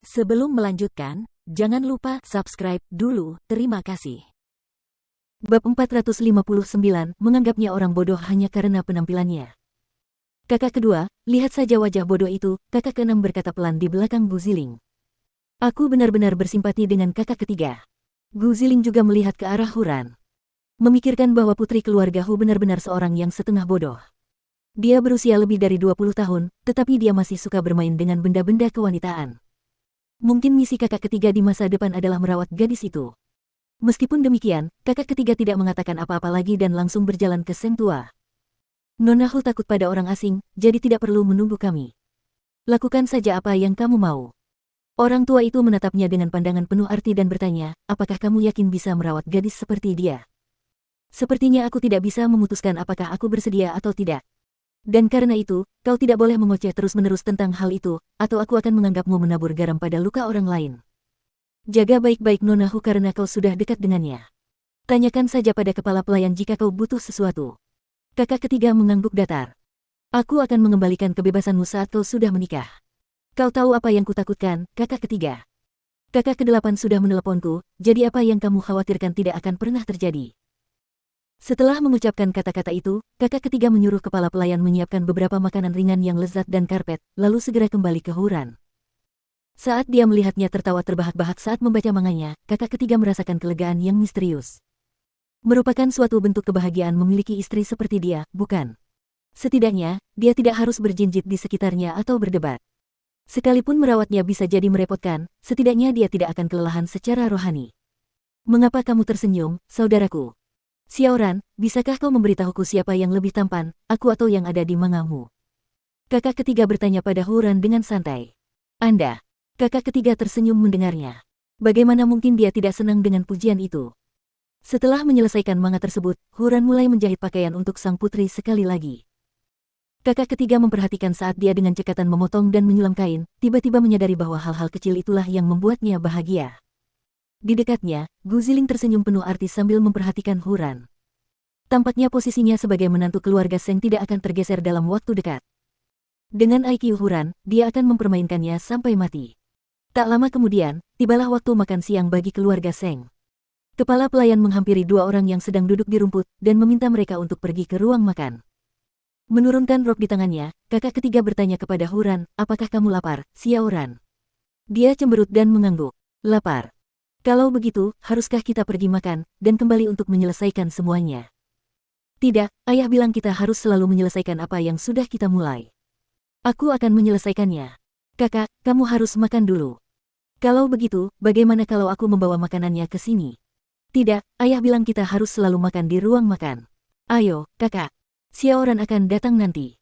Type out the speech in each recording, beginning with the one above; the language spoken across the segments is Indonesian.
Sebelum melanjutkan, jangan lupa subscribe dulu, terima kasih. Bab 459, menganggapnya orang bodoh hanya karena penampilannya. Kakak kedua, lihat saja wajah bodoh itu, kakak keenam berkata pelan di belakang Gu Ziling. Aku benar-benar bersimpati dengan kakak ketiga. Gu Ziling juga melihat ke arah Huran. Memikirkan bahwa putri keluarga Hu benar-benar seorang yang setengah bodoh. Dia berusia lebih dari 20 tahun, tetapi dia masih suka bermain dengan benda-benda kewanitaan. Mungkin misi kakak ketiga di masa depan adalah merawat gadis itu. Meskipun demikian, kakak ketiga tidak mengatakan apa-apa lagi dan langsung berjalan ke Seng Tua. Nona Hu takut pada orang asing, jadi tidak perlu menunggu kami. Lakukan saja apa yang kamu mau. Orang tua itu menatapnya dengan pandangan penuh arti dan bertanya, apakah kamu yakin bisa merawat gadis seperti dia? Sepertinya aku tidak bisa memutuskan apakah aku bersedia atau tidak. Dan karena itu, kau tidak boleh mengoceh terus-menerus tentang hal itu, atau aku akan menganggapmu menabur garam pada luka orang lain. Jaga baik-baik Nona Hu karena kau sudah dekat dengannya. Tanyakan saja pada kepala pelayan jika kau butuh sesuatu. Kakak ketiga mengangguk datar. Aku akan mengembalikan kebebasanmu saat kau sudah menikah. Kau tahu apa yang kutakutkan, kakak ketiga. Kakak kedelapan sudah meneleponku, jadi apa yang kamu khawatirkan tidak akan pernah terjadi. Setelah mengucapkan kata-kata itu, kakak ketiga menyuruh kepala pelayan menyiapkan beberapa makanan ringan yang lezat dan karpet, lalu segera kembali ke Huran. Saat dia melihatnya tertawa terbahak-bahak saat membaca manganya, kakak ketiga merasakan kelegaan yang misterius. Merupakan suatu bentuk kebahagiaan memiliki istri seperti dia, bukan? Setidaknya, dia tidak harus berjinjit di sekitarnya atau berdebat. Sekalipun merawatnya bisa jadi merepotkan, setidaknya dia tidak akan kelelahan secara rohani. Mengapa kamu tersenyum, saudaraku? Xiaoran, bisakah kau memberitahuku siapa yang lebih tampan, aku atau yang ada di mangamu? Kakak ketiga bertanya pada Huran dengan santai. Anda. Kakak ketiga tersenyum mendengarnya. Bagaimana mungkin dia tidak senang dengan pujian itu? Setelah menyelesaikan manga tersebut, Huran mulai menjahit pakaian untuk sang putri sekali lagi. Kakak ketiga memperhatikan saat dia dengan cekatan memotong dan menyulam kain, tiba-tiba menyadari bahwa hal-hal kecil itulah yang membuatnya bahagia. Di dekatnya, Gu Ziling tersenyum penuh arti sambil memperhatikan Huran. Tampaknya posisinya sebagai menantu keluarga Seng tidak akan tergeser dalam waktu dekat. Dengan IQ Huran, dia akan mempermainkannya sampai mati. Tak lama kemudian, tibalah waktu makan siang bagi keluarga Seng. Kepala pelayan menghampiri dua orang yang sedang duduk di rumput dan meminta mereka untuk pergi ke ruang makan. Menurunkan rok di tangannya, kakak ketiga bertanya kepada Huran, apakah kamu lapar, Xiaoran? Dia cemberut dan mengangguk. Lapar. Kalau begitu, haruskah kita pergi makan, dan kembali untuk menyelesaikan semuanya? Tidak, ayah bilang kita harus selalu menyelesaikan apa yang sudah kita mulai. Aku akan menyelesaikannya. Kakak, kamu harus makan dulu. Kalau begitu, bagaimana kalau aku membawa makanannya ke sini? Tidak, ayah bilang kita harus selalu makan di ruang makan. Ayo, kakak. Xiaoran akan datang nanti.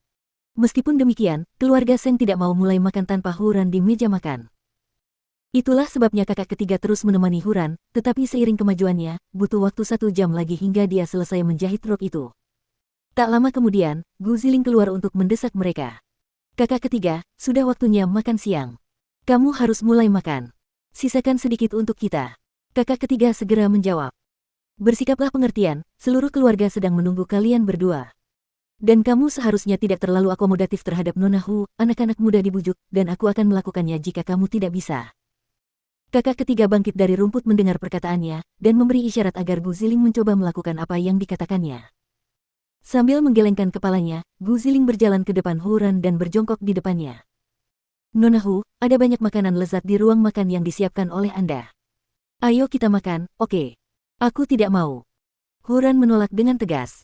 Meskipun demikian, keluarga Seng tidak mau mulai makan tanpa Huran di meja makan. Itulah sebabnya kakak ketiga terus menemani Huran, tetapi seiring kemajuannya, butuh waktu 1 jam lagi hingga dia selesai menjahit rok itu. Tak lama kemudian, Gu Ziling keluar untuk mendesak mereka. Kakak ketiga, sudah waktunya makan siang. Kamu harus mulai makan. Sisakan sedikit untuk kita. Kakak ketiga segera menjawab. Bersikaplah pengertian, seluruh keluarga sedang menunggu kalian berdua. Dan kamu seharusnya tidak terlalu akomodatif terhadap Nona Hu, anak-anak muda dibujuk, dan aku akan melakukannya jika kamu tidak bisa. Kakak ketiga bangkit dari rumput mendengar perkataannya, dan memberi isyarat agar Gu Ziling mencoba melakukan apa yang dikatakannya. Sambil menggelengkan kepalanya, Gu Ziling berjalan ke depan Huran dan berjongkok di depannya. Nona Hu, ada banyak makanan lezat di ruang makan yang disiapkan oleh Anda. Ayo kita makan, oke? Aku tidak mau. Huran menolak dengan tegas.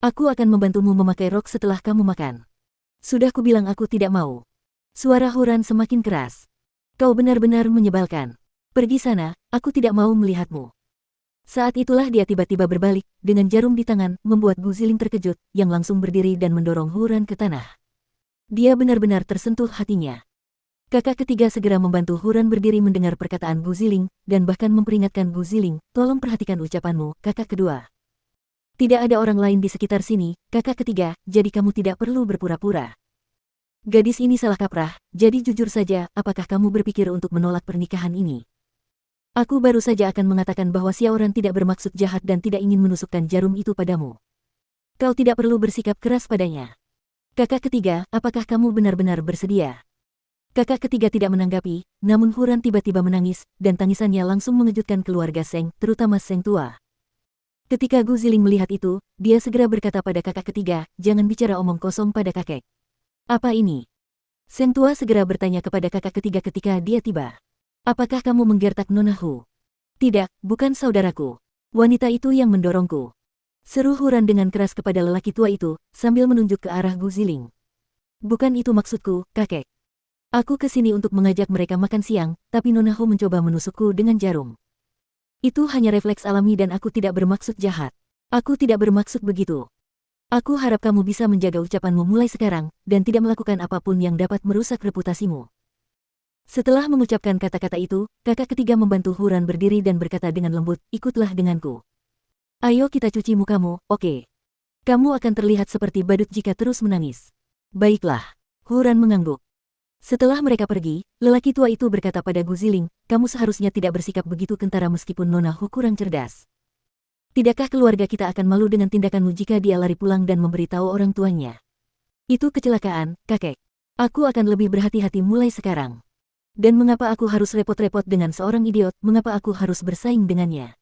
Aku akan membantumu memakai rok setelah kamu makan. Sudah kubilang aku tidak mau. Suara Huran semakin keras. Kau benar-benar menyebalkan. Pergi sana, aku tidak mau melihatmu. Saat itulah dia tiba-tiba berbalik, dengan jarum di tangan, membuat Gu Ziling terkejut, yang langsung berdiri dan mendorong Huran ke tanah. Dia benar-benar tersentuh hatinya. Kakak ketiga segera membantu Huran berdiri mendengar perkataan Gu Ziling, dan bahkan memperingatkan Gu Ziling, tolong perhatikan ucapanmu, kakak kedua. Tidak ada orang lain di sekitar sini, kakak ketiga, jadi kamu tidak perlu berpura-pura. Gadis ini salah kaprah, jadi jujur saja, apakah kamu berpikir untuk menolak pernikahan ini? Aku baru saja akan mengatakan bahwa Xiaoran tidak bermaksud jahat dan tidak ingin menusukkan jarum itu padamu. Kau tidak perlu bersikap keras padanya. Kakak ketiga, apakah kamu benar-benar bersedia? Kakak ketiga tidak menanggapi, namun Huran tiba-tiba menangis, dan tangisannya langsung mengejutkan keluarga Seng, terutama Seng tua. Ketika Gu Ziling melihat itu, dia segera berkata pada kakak ketiga, jangan bicara omong kosong pada kakek. Apa ini? Seng tua segera bertanya kepada kakak ketiga ketika dia tiba. Apakah kamu menggertak Nona Hu? Tidak, bukan saudaraku. Wanita itu yang mendorongku. Seru Huran dengan keras kepada lelaki tua itu, sambil menunjuk ke arah Gu Ziling. Bukan itu maksudku, kakek. Aku kesini untuk mengajak mereka makan siang, tapi Nona Hu mencoba menusukku dengan jarum. Itu hanya refleks alami dan aku tidak bermaksud jahat. Aku tidak bermaksud begitu. Aku harap kamu bisa menjaga ucapanmu mulai sekarang, dan tidak melakukan apapun yang dapat merusak reputasimu. Setelah mengucapkan kata-kata itu, kakak ketiga membantu Huran berdiri dan berkata dengan lembut, ikutlah denganku. Ayo kita cuci mukamu, oke. Kamu akan terlihat seperti badut jika terus menangis. Baiklah. Huran mengangguk. Setelah mereka pergi, lelaki tua itu berkata pada Gu Ziling, kamu seharusnya tidak bersikap begitu kentara meskipun Nona Hu kurang cerdas. Tidakkah keluarga kita akan malu dengan tindakanmu jika dia lari pulang dan memberitahu orang tuanya? Itu kecelakaan, kakek. Aku akan lebih berhati-hati mulai sekarang. Dan mengapa aku harus repot-repot dengan seorang idiot, mengapa aku harus bersaing dengannya?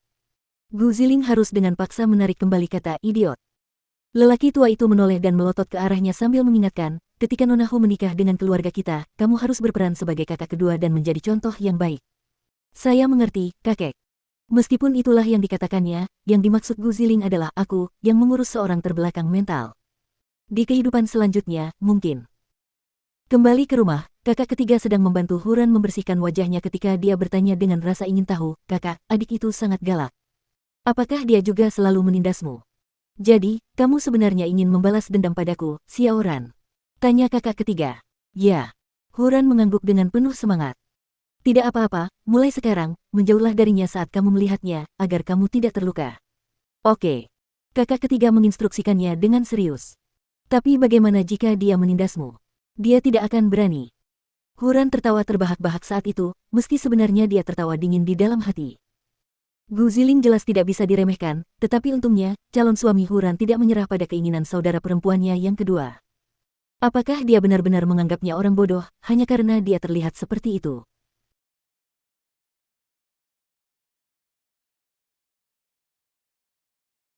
Gu Ziling harus dengan paksa menarik kembali kata idiot. Lelaki tua itu menoleh dan melotot ke arahnya sambil mengingatkan, ketika Nona Hu menikah dengan keluarga kita, kamu harus berperan sebagai kakak kedua dan menjadi contoh yang baik. Saya mengerti, kakek. Meskipun itulah yang dikatakannya, yang dimaksud Gu Ziling adalah aku, yang mengurus seorang terbelakang mental. Di kehidupan selanjutnya, mungkin. Kembali ke rumah, kakak ketiga sedang membantu Huran membersihkan wajahnya ketika dia bertanya dengan rasa ingin tahu, kakak, adik itu sangat galak. Apakah dia juga selalu menindasmu? Jadi, kamu sebenarnya ingin membalas dendam padaku, Xiao Ran? Tanya kakak ketiga. Ya. Huran mengangguk dengan penuh semangat. Tidak apa-apa, mulai sekarang, menjauhlah darinya saat kamu melihatnya, agar kamu tidak terluka. Oke. Kakak ketiga menginstruksikannya dengan serius. Tapi bagaimana jika dia menindasmu? Dia tidak akan berani. Huran tertawa terbahak-bahak saat itu, meski sebenarnya dia tertawa dingin di dalam hati. Gu Ziling jelas tidak bisa diremehkan, tetapi untungnya, calon suami Huran tidak menyerah pada keinginan saudara perempuannya yang kedua. Apakah dia benar-benar menganggapnya orang bodoh, hanya karena dia terlihat seperti itu?